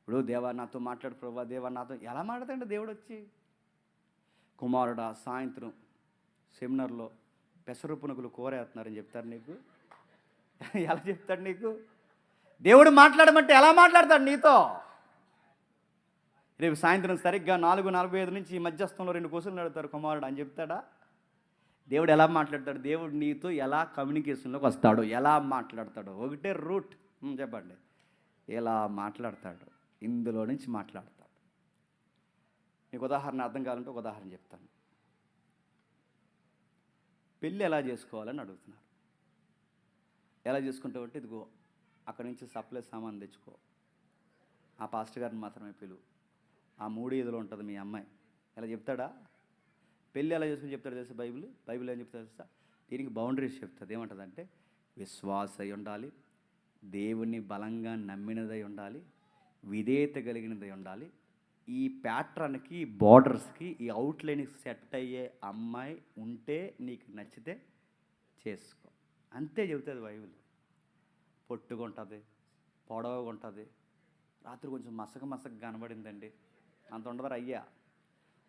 ఇప్పుడు దేవా నాతో మాట్లాడు ప్రభా, దేవా నాతో ఎలా మాట్లాడండి దేవుడు వచ్చి? కుమారుడా సాయంత్రం సెమినార్లో పెసరు పునుగులు కూర వేస్తున్నారని చెప్తారు నీకు? ఎలా చెప్తాడు నీకు? దేవుడు మాట్లాడమంటే ఎలా మాట్లాడతాడు నీతో? రేపు సాయంత్రం సరిగ్గా 4:45 నుంచి ఈ మధ్యస్థంలో 2 క్వశ్చన్లు అడుగుతారు కుమారుడు అని చెప్తాడా? దేవుడు ఎలా మాట్లాడతాడు? దేవుడు నీతో ఎలా కమ్యూనికేషన్లోకి వస్తాడు, ఎలా మాట్లాడతాడు? ఒకటే రూట్ చెప్పండి. ఎలా మాట్లాడతాడు? ఇందులో నుంచి మాట్లాడతాడు. మీకు ఉదాహరణ అర్థం కావాలంటే ఒక ఉదాహరణ చెప్తాను. పెళ్ళి ఎలా చేసుకోవాలని అడుగుతున్నారు. ఎలా చేసుకుంటావు అంటే, ఇదిగో అక్కడి నుంచి సప్లై సామాన్ తెచ్చుకో, ఆ పాస్టర్ గారిని మాత్రమే పిలువు, ఆ 3 ఈదులో ఉంటుంది మీ అమ్మాయి. ఎలా చెప్తాడా? పెళ్ళి ఎలా చేసుకుని చెప్తాడు తెలుసా? బైబిల్ ఏం చెప్తాడు తెలుసా? దీనికి బౌండరీస్ చెప్తుంది. ఏమంటుందంటే, విశ్వాస అయి ఉండాలి, దేవుని బలంగా నమ్మినదై ఉండాలి, విధేయత కలిగినదై ఉండాలి, ఈ ప్యాటర్న్కి, బార్డర్స్కి, ఈ అవుట్లైన్కి సెట్ అయ్యే అమ్మాయి ఉంటే నీకు నచ్చితే చేసుకో. అంతే చెబుతుంది బైబిల్. పొట్టుగా ఉంటుంది, పొడవుగా ఉంటుంది, రాత్రి కొంచెం మసక కనబడిందండి, అంత ఉండదు అయ్యా.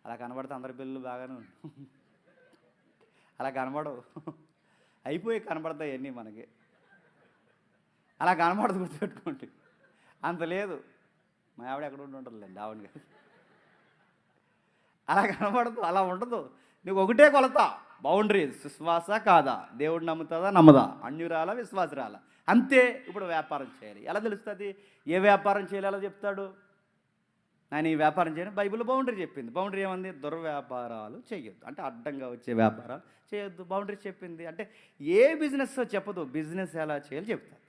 అలా కనబడితే అందరి పిల్లలు బాగానే అలా కనబడవు, అయిపోయి కనబడతాయి అన్నీ మనకి. అలా కనబడదు, గుర్తుపెట్టుకోండి. అంత లేదు. మా ఆవిడ ఎక్కడ ఉంటుందిలేండి, ఆవిడ గారు. అలా కనబడదు, అలా ఉండదు. నీకు ఒకటే కొలత, బౌండరీస్. విశ్వాస కాదా, దేవుడు నమ్ముతుందా నమ్మదా, అన్యురాలా విశ్వాసరాలా, అంతే. ఇప్పుడు వ్యాపారం చేయాలి, ఎలా తెలుస్తుంది? ఏ వ్యాపారం చేయాలి ఎలా చెప్తాడు? నేను ఈ వ్యాపారం చేయను, బైబిల్ బౌండరీ చెప్పింది. బౌండరీ ఏమంది? దుర్వ్యాపారాలు చేయొద్దు, అంటే అడ్డంగా వచ్చే వ్యాపారాలు చేయొద్దు. బౌండరీ చెప్పింది. అంటే ఏ బిజినెస్ చెప్పదు, బిజినెస్ ఎలా చేయాలి చెప్తుంది.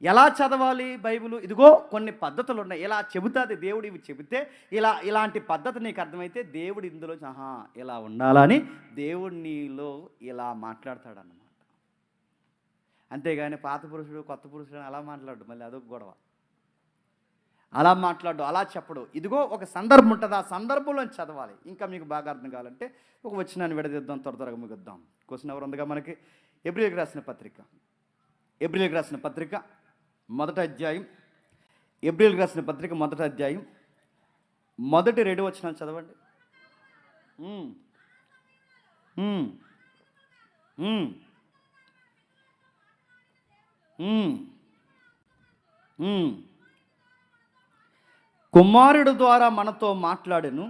ఎలా చదవాలి బైబిల్? ఇదిగో కొన్ని పద్ధతులు ఉన్నాయి, ఇలా చెబుతుంది దేవుడు. ఇవి చెబితే ఇలాంటి పద్ధతి నీకు అర్థమైతే దేవుడు ఇందులో ఇలా ఉండాలని దేవుడు నీలో ఇలా మాట్లాడతాడన్నమాట. అంతేగాని పాత పురుషుడు కొత్త పురుషుడు అలా మాట్లాడు, మళ్ళీ అదొక గొడవ. అలా మాట్లాడు, అలా చెప్పడు. ఇదిగో ఒక సందర్భం ఉంటుంది, ఆ సందర్భంలో చదవాలి. ఇంకా మీకు బాగా అర్థం కావాలంటే ఒక వచనాన్ని విడదీద్దాం, త్వరగా ముగిద్దాం. క్వశ్చన్ ఎవరు ఉందిగా మనకి? ఎబ్రియల్కి రాసిన పత్రిక మొదటి అధ్యాయం. ఎబ్రియల్కి రాసిన పత్రిక మొదటి అధ్యాయం మొదటి 2 వచనాలు చదవండి. కుమారుడు ద్వారా మనతో మాట్లాడెను,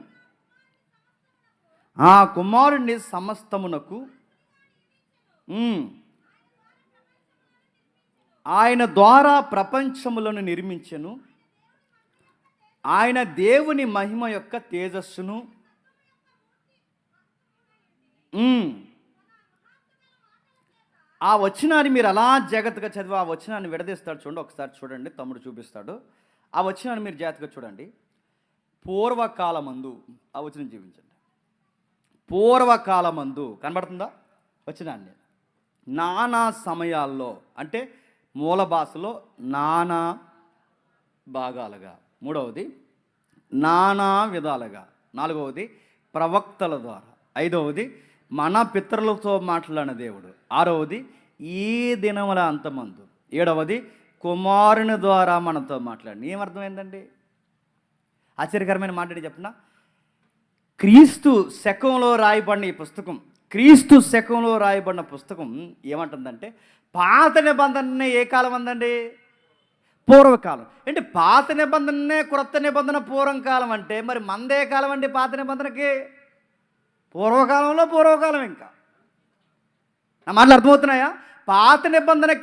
ఆ కుమారుడిని సమస్తమునకు ఆయన ద్వారా ప్రపంచములను నిర్మించెను, ఆయన దేవుని మహిమ యొక్క తేజస్సును. ఆ వచనాన్ని మీరు అలా జాగ్రత్తగా చదివి, ఆ వచనాన్ని విడదీస్తాడు చూడండి. ఒకసారి చూడండి, తమ్ముడు చూపిస్తాడు. ఆ వచనాన్ని మీరు జాగ్రత్తగా చూడండి. పూర్వకాలమందు, ఆ వచనం చూపించండి. పూర్వకాలమందు కనబడుతుందా వచనాన్ని? నానా సమయాల్లో, అంటే మూల భాషలో నానా భాగాలుగా. 3వది నానా విధాలుగా. 4వది ప్రవక్తల ద్వారా. 5వది మన పితరులతో మాట్లాడిన దేవుడు. 6వది ఈ దినముల అంతమందు. 7వది కుమారుని ద్వారా మనతో మాట్లాడి. ఏమర్థమైందండి? ఆశ్చర్యకరమైన మాట్లాడి చెప్పిన, క్రీస్తు శకంలో రాయబడిన ఈ పుస్తకం, క్రీస్తు శకంలో రాయబడిన పుస్తకం ఏమంటుందంటే, పాత నిబంధననే ఏ కాలం అందండి? పూర్వకాలం. అంటే పాత నిబంధననే క్రొత్త నిబంధన పూర్వకాలం అంటే, మరి మందే కాలం అండి పాత నిబంధనకి? పూర్వకాలం. ఇంకా నా మాటలు అర్థమవుతున్నాయా? పాత నిబంధననే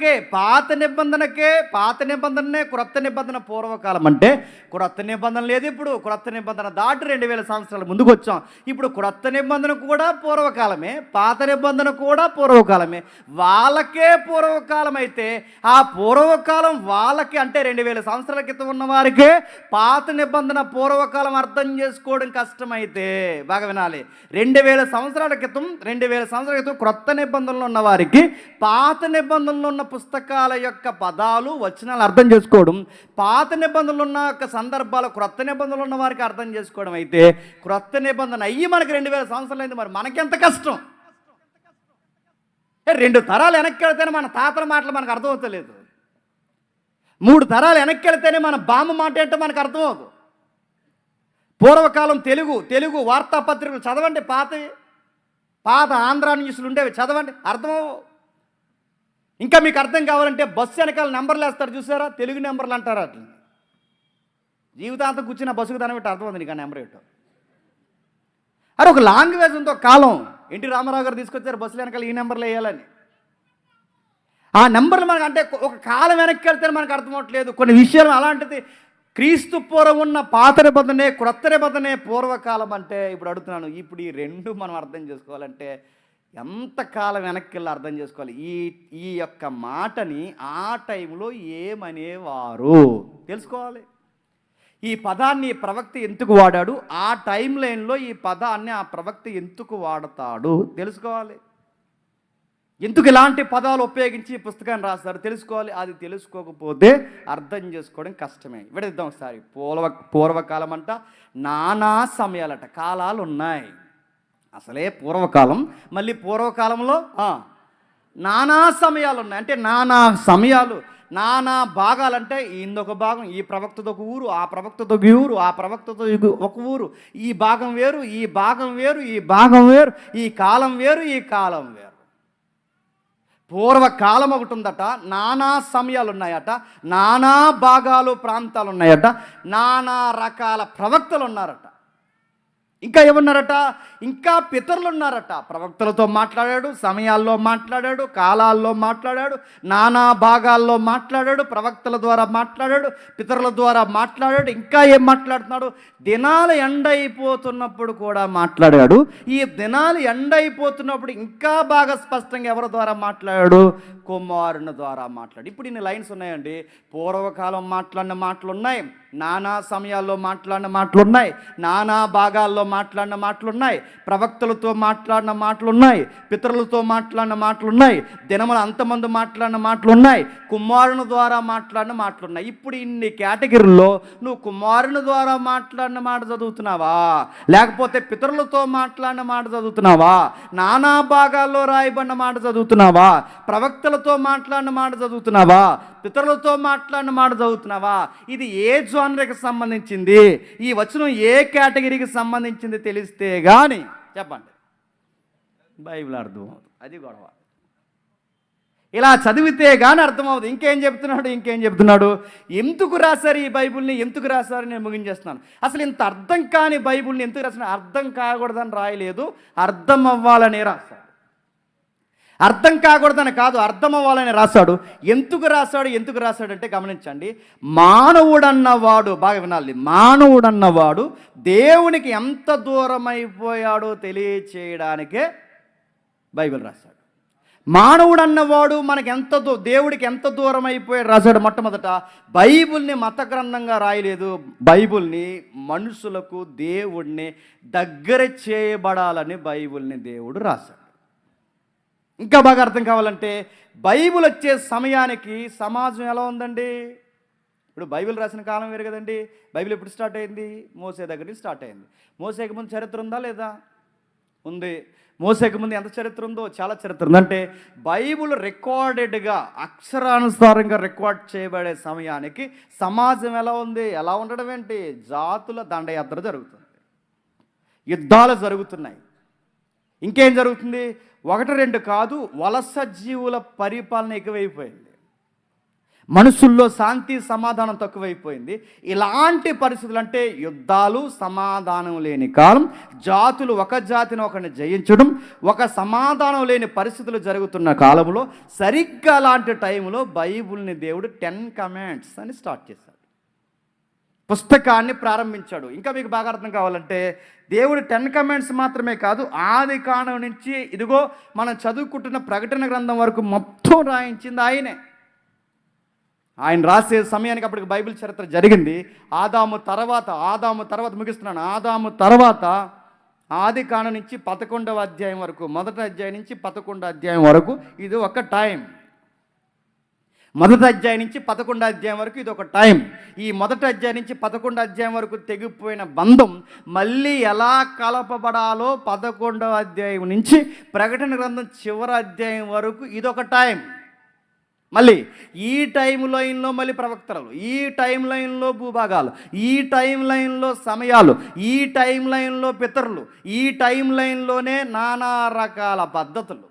క్రొత్త నిబంధన పూర్వకాలం అంటే, క్రొత్త నిబంధన లేదు ఇప్పుడు. క్రొత్త నిబంధన దాటి 2000 సంవత్సరాల ముందుకు వచ్చాం. ఇప్పుడు క్రొత్త నిబంధన కూడా పూర్వకాలమే, పాత నిబంధన కూడా పూర్వకాలమే. వాళ్ళకే పూర్వకాలం అయితే, ఆ పూర్వకాలం వాళ్ళకి అంటే 2000 సంవత్సరాల క్రితం ఉన్న వారికే పాత నిబంధన పూర్వకాలం అర్థం చేసుకోవడం కష్టమైతే, బాగా వినాలి, 2000 సంవత్సరాల క్రితం క్రొత్త నిబంధనలు ఉన్న వారికి పాత నిబంధనలు ఉన్న పుస్తకాల యొక్క పదాలు, వచనాలు అర్థం చేసుకోవడం, పాత నిబంధనలు ఉన్న యొక్క సందర్భాలు క్రొత్త నిబంధనలు ఉన్న వారికి అర్థం చేసుకోవడం అయితే, క్రొత్త నిబంధన అయ్యి మనకి 2000 సంవత్సరాలు అయింది. మరి మనకెంత కష్టం? 2 తరాలు వెనక్కి వెళ్తేనే మన తాతల మాటలు మనకు అర్థమవుతలేదు. 3 తరాలు వెనక్కి వెళితేనే మన బామ్మ మాట ఏంటో మనకు అర్థమవుతుంది. పూర్వకాలం తెలుగు వార్తాపత్రికలు చదవండి, పాత ఆంధ్ర న్యూస్లు ఉండేవి చదవండి, అర్థమవు. ఇంకా మీకు అర్థం కావాలంటే బస్సు వెనకాల నెంబర్లు వేస్తారు చూసారా, తెలుగు నెంబర్లు అంటారు. అట్లా జీవితాంతం కూర్చున్న బస్సుకు దాని పెట్టి అర్థం ఉంది నీకు ఆ నెంబర్ ఏంటో. అరే ఒక లాంగ్వేజ్ ఉందో కాలం. ఎన్టీ రామారావు గారు తీసుకొచ్చారు బస్సులు వెనకాల ఈ నెంబర్లు వేయాలని. ఆ నెంబర్లు మనకు అంటే ఒక కాలం వెనక్కి వెళ్తే మనకు అర్థమవట్లేదు కొన్ని విషయాలు. అలాంటిది క్రీస్తు పూర్వం ఉన్న పాత నిబంధనే క్రొత్త నిబంధనే పూర్వకాలం అంటే ఇప్పుడు అడుగుతున్నాను. ఇప్పుడు ఈ రెండు మనం అర్థం చేసుకోవాలంటే ఎంతకాలం వెనక్కి వెళ్ళి అర్థం చేసుకోవాలి. ఈ యొక్క మాటని ఆ టైంలో ఏమనేవారు తెలుసుకోవాలి. ఈ పదాన్ని ప్రవక్త ఎందుకు వాడాడు, ఆ టైం లైన్లో ఈ పదాన్ని ఆ ప్రవక్త ఎందుకు వాడతాడు తెలుసుకోవాలి. ఎందుకు ఇలాంటి పదాలు ఉపయోగించి ఈ పుస్తకాన్ని రాస్తారు తెలుసుకోవాలి. అది తెలుసుకోకపోతే అర్థం చేసుకోవడం కష్టమే. విడదిద్దాం ఒకసారి. పూర్వకాలం అంట నానా సమయాలట, కాలాలు ఉన్నాయి. అసలే పూర్వకాలం, మళ్ళీ పూర్వకాలంలో నానా సమయాలు ఉన్నాయి. అంటే నానా సమయాలు, నానా భాగాలంటే ఇందొక భాగం, ఈ ప్రవక్తతో ఒక ఊరు, ఆ ప్రవక్తతో ఒక ఊరు, ఆ ప్రవక్తతో ఒక ఊరు, ఈ భాగం వేరు, ఈ భాగం వేరు, ఈ భాగం వేరు, ఈ కాలం వేరు, ఈ కాలం వేరు. పూర్వకాలం ఒకటి ఉందట, నానా సమయాలు ఉన్నాయట, నానా భాగాలు ప్రాంతాలు ఉన్నాయట, నానా రకాల ప్రవక్తలు ఉన్నారట. ఇంకా ఏమన్నారట, ఇంకా పితరులు ఉన్నారట. ప్రవక్తలతో మాట్లాడాడు, సమయాల్లో మాట్లాడాడు, కాలాల్లో మాట్లాడాడు, నానా భాగాల్లో మాట్లాడాడు, ప్రవక్తల ద్వారా మాట్లాడాడు, పితరుల ద్వారా మాట్లాడాడు. ఇంకా ఏం మాట్లాడుతున్నాడు, దినాలు ఎండ్ అయిపోతున్నప్పుడు కూడా మాట్లాడాడు. ఈ దినాలు ఎండ్ అయిపోతున్నప్పుడు ఇంకా బాగా స్పష్టంగా ఎవరి ద్వారా మాట్లాడాడు, కుమారుని ద్వారా మాట్లాడు. ఇప్పుడు ఇన్ని లైన్స్ ఉన్నాయండి. పూర్వకాలం మాట్లాడిన మాటలు ఉన్నాయి, నానా సమయాల్లో మాట్లాడిన మాటలు ఉన్నాయి, నానా భాగాల్లో మాట్లాడిన మాటలు ఉన్నాయి, ప్రవక్తలతో మాట్లాడిన మాటలు ఉన్నాయి, పితరులతో మాట్లాడిన మాటలు ఉన్నాయి, దినములు అంతమంది మాట్లాడిన మాటలు ఉన్నాయి, కుమారుని ద్వారా మాట్లాడిన మాటలు ఉన్నాయి. ఇప్పుడు ఇన్ని కేటగిరీల్లో నువ్వు కుమారుని ద్వారా మాట్లాడిన మాట చదువుతున్నావా, లేకపోతే పితరులతో మాట్లాడిన మాట చదువుతున్నావా, నానా భాగాల్లో రాయబడిన మాట చదువుతున్నావా, ప్రవక్తలతో మాట్లాడిన మాట చదువుతున్నావా, పితరులతో మాట్లాడిన మాట చదువుతున్నావా? ఇది ఏ జానర్కి సంబంధించింది, ఈ వచనం ఏ కేటగిరీకి సంబంధించింది తెలిస్తే కానీ చెప్పండి బైబిల్ అర్థమవుతుంది. అది గొడవ. ఇలా చదివితే కానీ అర్థమవుతుంది. ఇంకేం చెప్తున్నాడు, ఎందుకు రాశారు ఈ బైబిల్ని, ఎందుకు రాశారు నేను ముగించేస్తున్నాను. అసలు ఇంత అర్థం కాని బైబిల్ని ఎందుకు రాసిన, అర్థం కాకూడదని రాయలేదు, అర్థం అవ్వాలని రాశాడు. అర్థం కాకూడదని కాదు, అర్థం అవ్వాలని రాశాడు. ఎందుకు రాశాడంటే గమనించండి. మానవుడన్నవాడు, బాగా వినాలి, మానవుడన్నవాడు దేవునికి ఎంత దూరం అయిపోయాడో తెలియచేయడానికే బైబిల్ రాశాడు. మానవుడన్నవాడు మనకి దేవుడికి ఎంత దూరం అయిపోయాడు రాశాడు. మొట్టమొదట బైబిల్ని మత గ్రంథంగా రాయలేదు, బైబిల్ని మనుషులకు దేవుడిని దగ్గర చేయబడాలని బైబిల్ని దేవుడు రాశాడు. ఇంకా బాగా అర్థం కావాలంటే బైబిల్ వచ్చే సమయానికి సమాజం ఎలా ఉందండి. ఇప్పుడు బైబిల్ రాసిన కాలం వేరు కదండి. బైబిల్ ఎప్పుడు స్టార్ట్ అయింది, మోసే దగ్గర నుంచి స్టార్ట్ అయింది. మోసేకి ముందు చరిత్ర ఉందా లేదా, ఉంది. మోసేకి ముందు ఎంత చరిత్ర ఉందో, చాలా చరిత్ర ఉంది. అంటే బైబిల్ రికార్డెడ్గా అక్షరానుసారంగా రికార్డ్ చేయబడే సమయానికి సమాజం ఎలా ఉంది, ఎలా ఉండడం ఏంటి, జాతుల దండయాత్ర జరుగుతుంది, యుద్ధాలు జరుగుతున్నాయి. ఇంకేం జరుగుతుంది, 1-2 కాదు, వలస జీవుల పరిపాలన ఎక్కువైపోయింది, మనుషుల్లో శాంతి సమాధానం తక్కువైపోయింది. ఇలాంటి పరిస్థితులు అంటే యుద్ధాలు, సమాధానం లేని కాలం, జాతులు ఒక జాతిని ఒకరిని జయించడం, ఒక సమాధానం లేని పరిస్థితులు జరుగుతున్న కాలంలో సరిగ్గా అలాంటి టైంలో బైబిల్ని దేవుడు 10 కమాండ్స్ అని స్టార్ట్ చేశాడు, పుస్తకాన్ని ప్రారంభించాడు. ఇంకా మీకు బాగా అర్థం కావాలంటే దేవుడు 10 కమాండ్స్ మాత్రమే కాదు, ఆది కాండం నుంచి ఇదిగో మనం చదువుకుంటున్న ప్రకటన గ్రంథం వరకు మొత్తం రాయించింది ఆయనే. ఆయన రాసే సమయానికి అప్పటికి బైబిల్ చరిత్ర జరిగింది. ఆదాము తర్వాత ముగిస్తున్నాను. ఆదాము తర్వాత ఆది కాండం నుంచి 11వ అధ్యాయం వరకు, మొదటి అధ్యాయం నుంచి 11వ అధ్యాయం వరకు ఇది ఒక టైం. మొదటి అధ్యాయం నుంచి 11వ అధ్యాయం వరకు ఇది ఒక టైం. ఈ మొదటి అధ్యాయం నుంచి 11వ అధ్యాయం వరకు తెగిపోయిన బంధం మళ్ళీ ఎలా కలపబడాలో 11వ అధ్యాయం నుంచి ప్రకటన గ్రంథం చివరి అధ్యాయం వరకు ఇదొక టైం. మళ్ళీ ఈ టైం లైన్లో మళ్ళీ ప్రవక్తలు, ఈ టైం లైన్లో భూభాగాలు, ఈ టైం లైన్లో సమయాలు, ఈ టైం లైన్లో పితరులు, ఈ టైం లైన్లోనే నానా రకాల పద్ధతులు.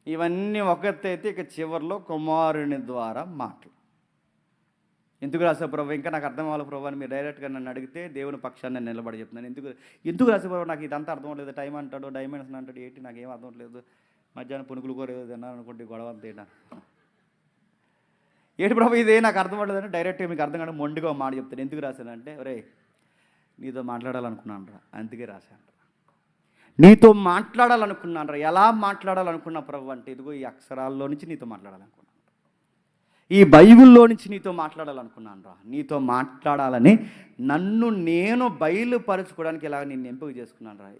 ఇవన్నీ ఒకటైతే ఇక చివరిలో కుమారుని ద్వారా మాటలు. ఎందుకు రాసే ప్రభు, ఇంకా నాకు అర్థం అవ్వాలి ప్రభు అని మీరు డైరెక్ట్గా నన్ను అడిగితే దేవుని పక్షాన్ని నేను నిలబడి చెప్తున్నాను. ఎందుకు రాసే ప్రభు, నాకు ఇదంతా అర్థం అవ్వలేదు, టైం అంటాడు, డైమెన్షన్ అంటాడు, ఏంటి నాకేం అర్థం అవ్వలేదు, మధ్యాహ్నం పునుకులు కూర ఏదో తిన్నాను అనుకుంటే గొడవ అంతా ఏంటి ప్రభు ఇదే నాకు అర్థం అవ్వలేదని డైరెక్ట్గా మీకు అర్థం కాదు మొండిగా మాట చెప్తాను. ఎందుకు రాశానంటే, ఒరే నీతో మాట్లాడాలనుకున్నాను రా, అందుకే రాశాను. నీతో మాట్లాడాలనుకున్నాను రా. ఎలా మాట్లాడాలనుకున్నా ప్రభు అంటే, ఇదిగో ఈ అక్షరాల్లో నుంచి నీతో మాట్లాడాలనుకున్నాను, ఈ బైబిల్లో నుంచి నీతో మాట్లాడాలనుకున్నాను రా. నీతో మాట్లాడాలని నన్ను నేను బయలుపరచుకోవడానికి ఇలాగ నేను ఎంపిక చేసుకున్నాను రా.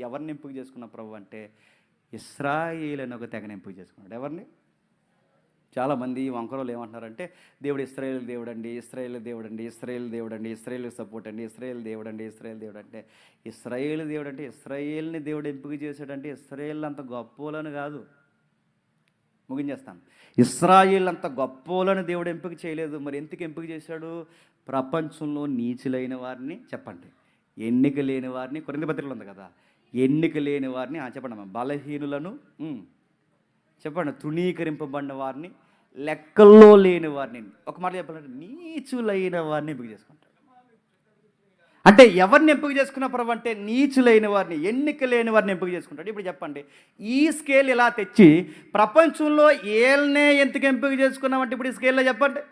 ఎవరిని ఎంపిక చేసుకున్నా ప్రభు అంటే, ఇశ్రాయేలు అని ఒక తెగని ఎంపిక చేసుకున్నాడు. ఎవరిని? చాలామంది వంకరోళ్ళు ఏమంటున్నారంటే, దేవుడు ఇశ్రాయేలు దేవుడు అండి, ఇశ్రాయేలు దేవుడు అండి, ఇశ్రాయేలు దేవుడు అండి, ఇశ్రాయేలు సపోర్ట్ అండి, ఇశ్రాయేలు దేవుడు అండి, ఇశ్రాయేలు దేవుడు అంటే, ఇశ్రాయేలు దేవుడు అంటే ఇశ్రాయేల్ని దేవుడు ఎంపిక చేశాడంటే ఇశ్రాయేల్ అంత గొప్పోలని కాదు. ముగించేస్తాను. ఇశ్రాయేల్ అంత గొప్పోలని దేవుడు ఎంపిక చేయలేదు. మరి ఎందుకు ఎంపిక చేశాడు? ప్రపంచంలో నీచులైన వారిని, చెప్పండి, ఎన్నిక లేని వారిని, కొరింథీ పత్రికలో ఉంది కదా, ఎన్నిక లేని వారిని, చెప్పండి అమ్మా, బలహీనులను, చెప్పండి, తృణీకరింపబడిన వారిని, లెక్కల్లో లేని వారిని, ఒక మాట చెప్పాలంటే నీచులైన వారిని ఎంపిక చేసుకుంటాడు. అంటే ఎవరిని ఎంపిక చేసుకున్న ప్రభు అంటే, నీచులైన వారిని, ఎన్నిక లేని వారిని ఎంపిక చేసుకుంటాడు. ఇప్పుడు చెప్పండి, ఈ స్కేల్ ఇలా తెచ్చి ప్రపంచంలో ఏళ్ళనే ఎందుకు ఎంపిక చేసుకున్నామంటే, ఇప్పుడు ఈ స్కేల్లో చెప్పండి,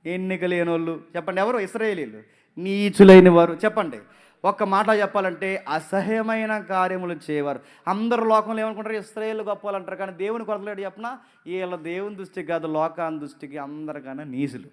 ఎన్నిక లేని వాళ్ళు, చెప్పండి ఎవరు? ఇశ్రాయేలీయులు. నీచులైన వారు, చెప్పండి. ఒక్క మాట చెప్పాలంటే అసహ్యమైన కార్యములు చేయవారు. అందరూ లోకంలో ఏమనుకుంటారు? ఇశ్రాయేలు గొప్పలు అంటారు. కానీ దేవుని కొరతలేడు చెప్పిన, వీళ్ళ దేవుని దృష్టికి కాదు, లోకాన్ని దృష్టికి అందరికన్నా నీచులు.